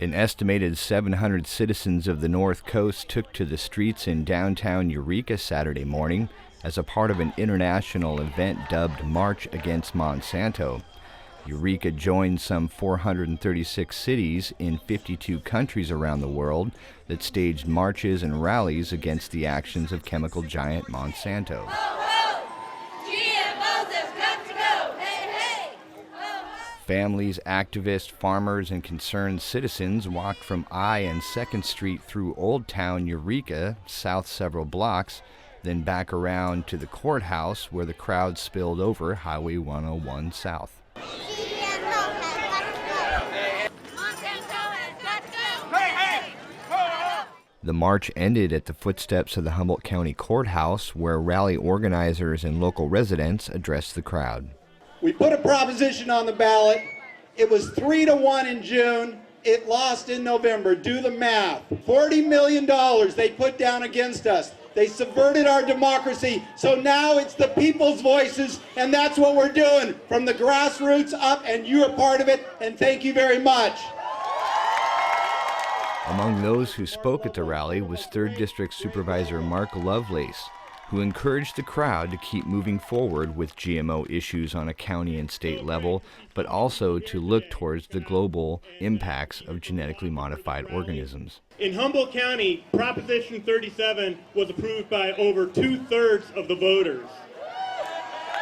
An estimated 700 citizens of the North Coast took to the streets in downtown Eureka Saturday morning as a part of an international event dubbed March Against Monsanto. Eureka joined some 436 cities in 52 countries around the world that staged marches and rallies against the actions of chemical giant Monsanto. Families, activists, farmers, and concerned citizens walked from I and 2nd Street through Old Town Eureka, south several blocks, then back around to the courthouse where the crowd spilled over Highway 101 south. The march ended at the footsteps of the Humboldt County Courthouse, where rally organizers and local residents addressed the crowd. We put a proposition on the ballot. It was 3-1 in June. It lost in November. Do the math. $40 million they put down against us. They subverted our democracy. So now it's the people's voices, and that's what we're doing from the grassroots up, and you're a part of it, and thank you very much. Among those who spoke at the rally was 3rd District Supervisor Mark Lovelace, who encouraged the crowd to keep moving forward with GMO issues on a county and state level, but also to look towards the global impacts of genetically modified organisms. In Humboldt County, Proposition 37 was approved by over 2/3 of the voters.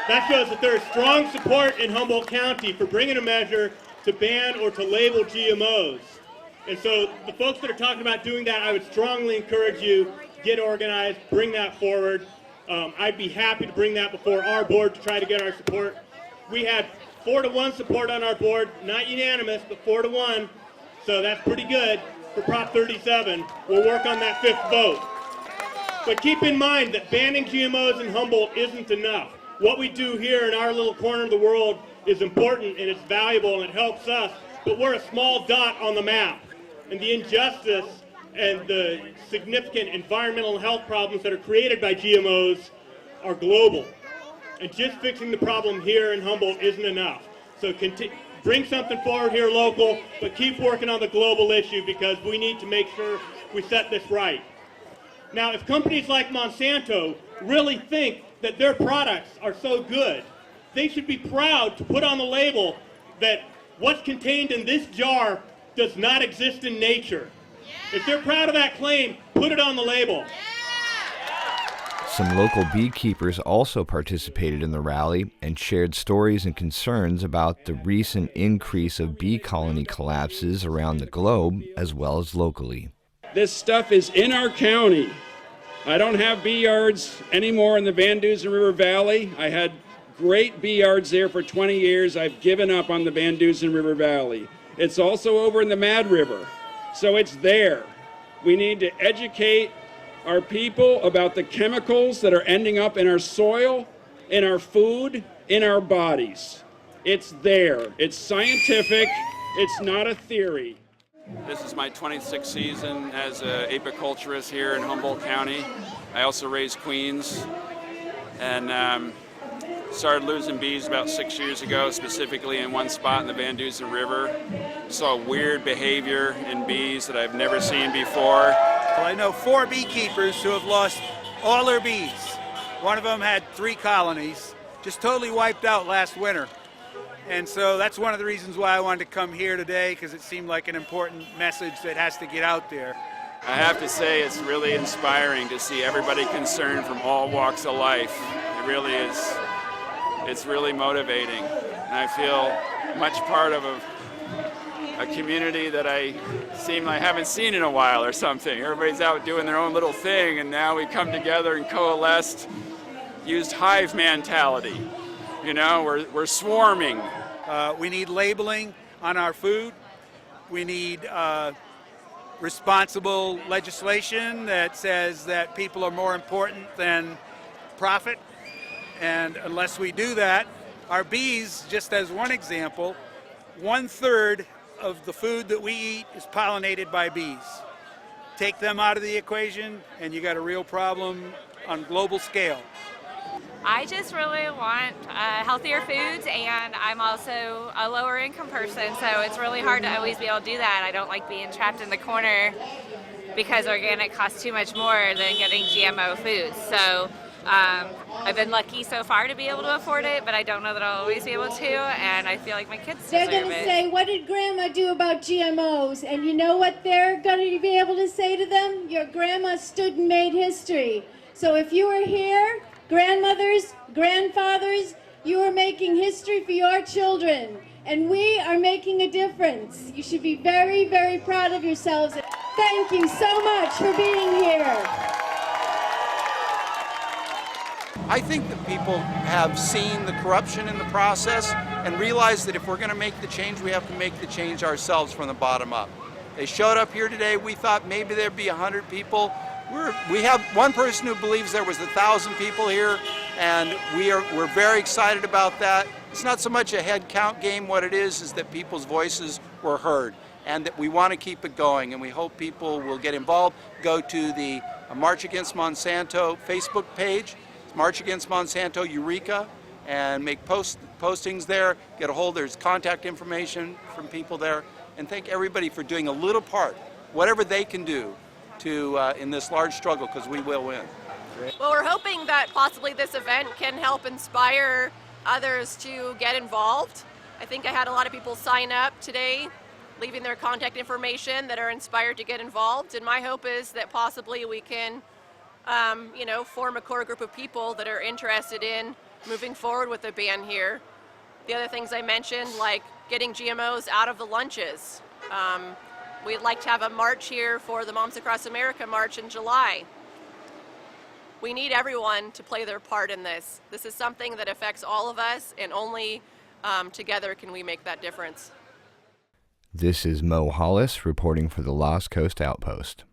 That shows that there is strong support in Humboldt County for bringing a measure to ban or to label GMOs. And so the folks that are talking about doing that, I would strongly encourage you, get organized, bring that forward. I'd be happy to bring that before our board to try to get our support. We had 4-1 support on our board, not unanimous, but 4-1. So that's pretty good for Prop 37. We'll work on that 5th vote. But keep in mind that banning GMOs in Humboldt isn't enough. What we do here in our little corner of the world is important and it's valuable and it helps us, but we're a small dot on the map. And the injustice and the significant environmental and health problems that are created by GMOs are global. And just fixing the problem here in Humboldt isn't enough. So bring something forward here local, but keep working on the global issue because we need to make sure we set this right. Now, if companies like Monsanto really think that their products are so good, they should be proud to put on the label that what's contained in this jar does not exist in nature. If they're proud of that claim, put it on the label. Some local beekeepers also participated in the rally and shared stories and concerns about the recent increase of bee colony collapses around the globe as well as locally. This stuff is in our county. I don't have bee yards anymore in the Van Dusen River Valley. I had great bee yards there for 20 years. I've given up on the Van Dusen River Valley. It's also over in the Mad River. So it's there. We need to educate our people about the chemicals that are ending up in our soil, in our food, in our bodies. It's there. It's scientific. It's not a theory. This is my 26th season as an apiculturist here in Humboldt County. I also raise queens and started losing bees about 6 years ago, specifically in one spot in the Van Dusen River. Saw weird behavior in bees that I've never seen before. Well, I know 4 beekeepers who have lost all their bees. One of them had 3 colonies, just totally wiped out last winter. And so that's one of the reasons why I wanted to come here today, because it seemed like an important message that has to get out there. I have to say it's really inspiring to see everybody concerned from all walks of life. It really is. It's really motivating, and I feel much part of a community that I haven't seen in a while or something. Everybody's out doing their own little thing, and now we come together and coalesced, used hive mentality. You know, we're swarming. We need labeling on our food. We need responsible legislation that says that people are more important than profit. And unless we do that, our bees, just as one example, 1/3 of the food that we eat is pollinated by bees. Take them out of the equation and you got a real problem on global scale. I just really want healthier foods, and I'm also a lower income person, so it's really hard to always be able to do that. I don't like being trapped in the corner because organic costs too much more than getting GMO foods. So I've been lucky so far to be able to afford it, but I don't know that I'll always be able to, and I feel like my kids deserve it. They're going to say, what did Grandma do about GMOs? And you know what they're going to be able to say to them? Your grandma stood and made history. So if you were here, grandmothers, grandfathers, you are making history for your children. And we are making a difference. You should be very, very proud of yourselves. Thank you so much for being here. I think that people have seen the corruption in the process and realize that if we're going to make the change, we have to make the change ourselves from the bottom up. They showed up here today. We thought maybe there'd be 100 people. We have one person who believes there was 1,000 people here, and we're very excited about that. It's not so much a head count game. What it is that people's voices were heard, and that we want to keep it going, and we hope people will get involved. Go to the March Against Monsanto Facebook page, March Against Monsanto Eureka, and make postings there, get a hold. There's contact information from people there, and thank everybody for doing a little part, whatever they can do to in this large struggle, because we will win. Well, we're hoping that possibly this event can help inspire others to get involved. I think I had a lot of people sign up today, leaving their contact information, that are inspired to get involved, and my hope is that possibly we can form a core group of people that are interested in moving forward with the ban here. The other things I mentioned, like getting GMOs out of the lunches. We'd like to have a march here for the Moms Across America March in July. We need everyone to play their part in this. This is something that affects all of us, and only together can we make that difference. This is Mo Hollis reporting for the Lost Coast Outpost.